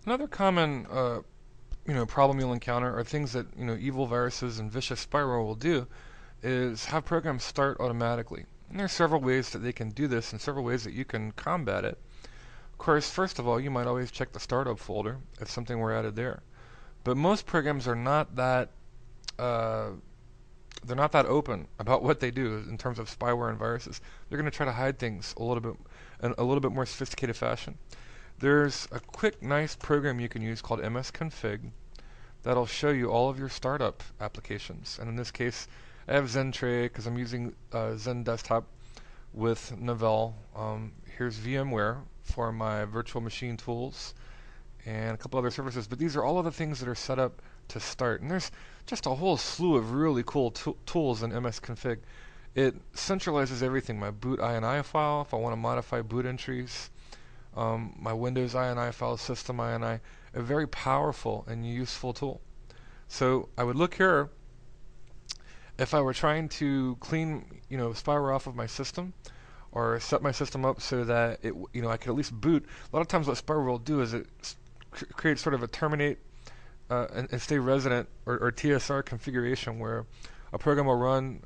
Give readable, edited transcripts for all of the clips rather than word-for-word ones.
Another common problem you'll encounter are things that evil viruses and vicious spyware will do is have programs start automatically. And there are several ways that they can do this and several ways that you can combat it. Of course, first of all, you might always check the startup folder if something were added there. But most programs are not that uh, they're not that open about what they do in terms of spyware and viruses. They're going to try to hide things a little bit in a little bit more sophisticated fashion. There's a quick, nice program you can use called msconfig that'll show you all of your startup applications. And in this case, I have Zentray because I'm using Zen Desktop with Novell. Here's VMware for my virtual machine tools and a couple other services. But these are all of the things that are set up to start. And there's just a whole slew of really cool tools in msconfig. It centralizes everything. My boot INI file, if I want to modify boot entries, my Windows INI file, system INI, a very powerful and useful tool. So I would look here if I were trying to clean, spyware off of my system, or set my system up so that I could at least boot. A lot of times, what spyware will do is it creates sort of a terminate and stay resident or TSR configuration where a program will run.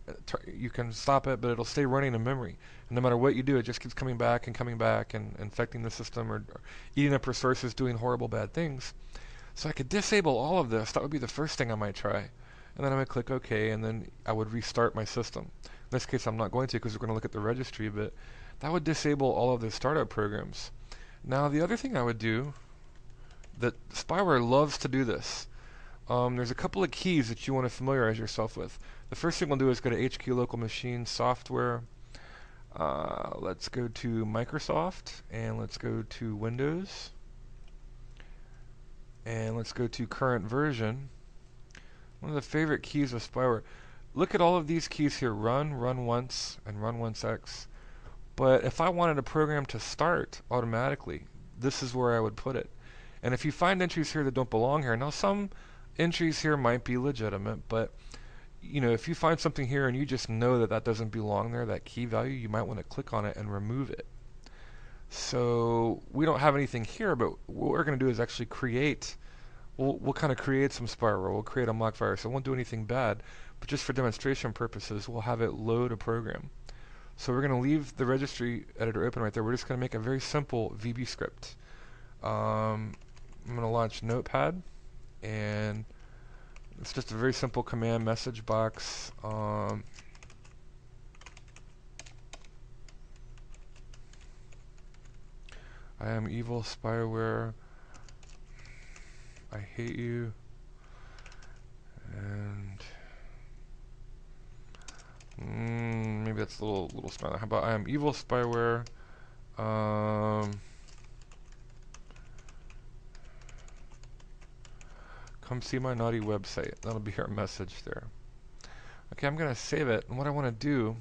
You can stop it, but it'll stay running in memory. And no matter what you do, it just keeps coming back and infecting the system or eating up resources, doing horrible bad things. So I could disable all of this. That would be the first thing I might try. And then I would click OK, and then I would restart my system. In this case, I'm not going to because we're going to look at the registry, but that would disable all of the startup programs. Now, the other thing I would do, that spyware loves to do this, there's a couple of keys that you want to familiarize yourself with. The first thing we'll do is go to HQ local machine software. Let's go to Microsoft, and let's go to Windows, and let's go to current version. One of the favorite keys of spyware. Look at all of these keys here: run, run once, and run once X. But if I wanted a program to start automatically, this is where I would put it. And if you find entries here that don't belong here, now some entries here might be legitimate, but if you find something here and you just know that that doesn't belong there, that key value, you might want to click on it and remove it. So we don't have anything here, but what we're going to do is actually create. We'll kind of create some spyware. We'll create a mock virus. It won't do anything bad, but just for demonstration purposes, we'll have it load a program. So we're going to leave the registry editor open right there. We're just going to make a very simple VB script. I'm going to launch Notepad, and it's just a very simple command message box. I am evil spyware. I hate you. And maybe that's a little stronger. How about I am evil spyware. Come see my naughty website. That'll be our message there. Okay, I'm going to save it. And what I want to do,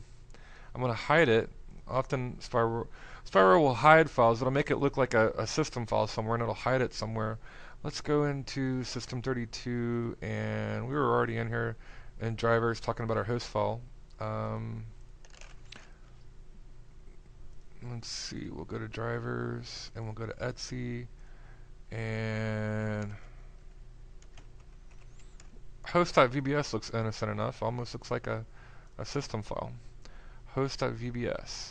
I'm going to hide it. Often spyware will hide files. It'll make it look like a system file somewhere, and it'll hide it somewhere. Let's go into System32, and we were already in here in drivers talking about our host file. Let's see, we'll go to drivers, and we'll go to Etsy, and host.vbs looks innocent enough, almost looks like a system file. Host.vbs.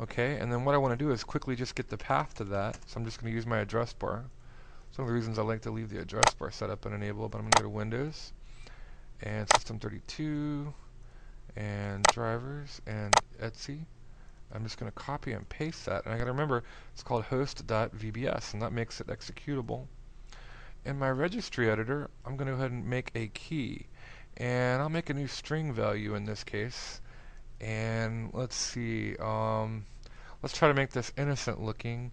Okay, and then what I want to do is quickly just get the path to that, so I'm just going to use my address bar. Some of the reasons I like to leave the address bar set up and enabled, but I'm going to go to Windows, and System32, and drivers, and Etsy. I'm just going to copy and paste that, and I got to remember it's called host.vbs, and that makes it executable. In my registry editor, I'm going to go ahead and make a key, and I'll make a new string value in this case. And let's see, let's try to make this innocent looking.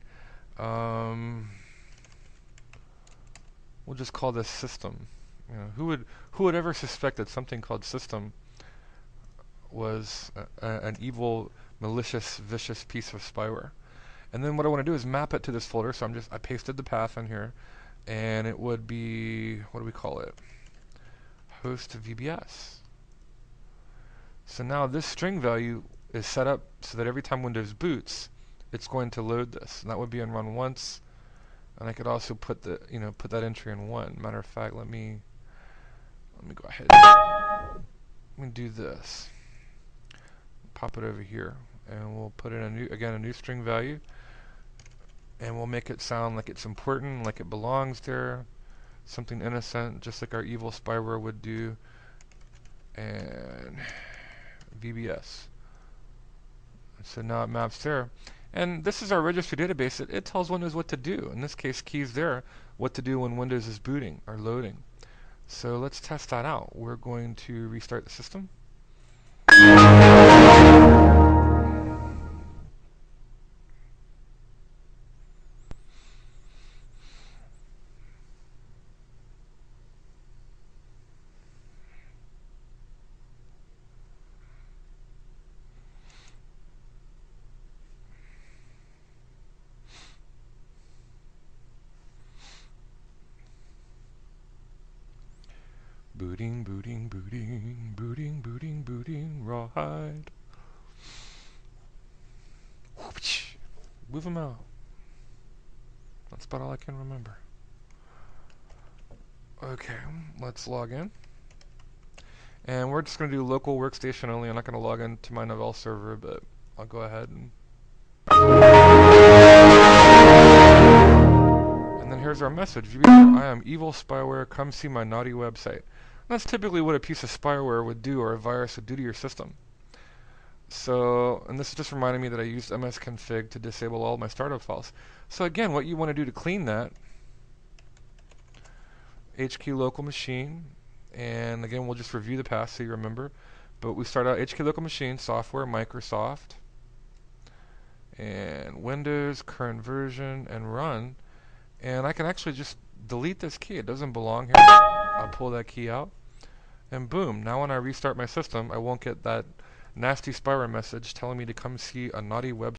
We'll just call this system. Who would ever suspect that something called system was an evil, malicious, vicious piece of spyware? And then what I want to do is map it to this folder. So I pasted the path in here, and it would be, what do we call it? Host VBS. So now this string value is set up so that every time Windows boots, it's going to load this. And that would be in run once, And I could also put the put that entry in 1. Matter of fact, let me go ahead. Let me do this. Pop it over here, and we'll put in a new string value, and we'll make it sound like it's important, like it belongs there, something innocent, just like our evil spyware would do. And VBS. So now it maps there. And this is our registry database. It tells Windows what to do. In this case, keys there, what to do when Windows is booting or loading. So let's test that out. We're going to restart the system. Booting, booting, booting, booting, booting, booting, rawhide. Move them out. That's about all I can remember. Okay, let's log in. And we're just going to do local workstation only. I'm not going to log into my Novell server, but I'll go ahead and... And then here's our message. I am evil spyware. Come see my naughty website. That's typically what a piece of spyware would do, or a virus would do to your system. So, and this is just reminding me that I used msconfig to disable all my startup files. So again, what you want to do to clean that, HQ local machine, and again, we'll just review the path so you remember. But we start out HQ local machine, software, Microsoft, and Windows, current version, and run. And I can actually just delete this key. It doesn't belong here. I'll pull that key out, and boom, now when I restart my system, I won't get that nasty spyware message telling me to come see a naughty website.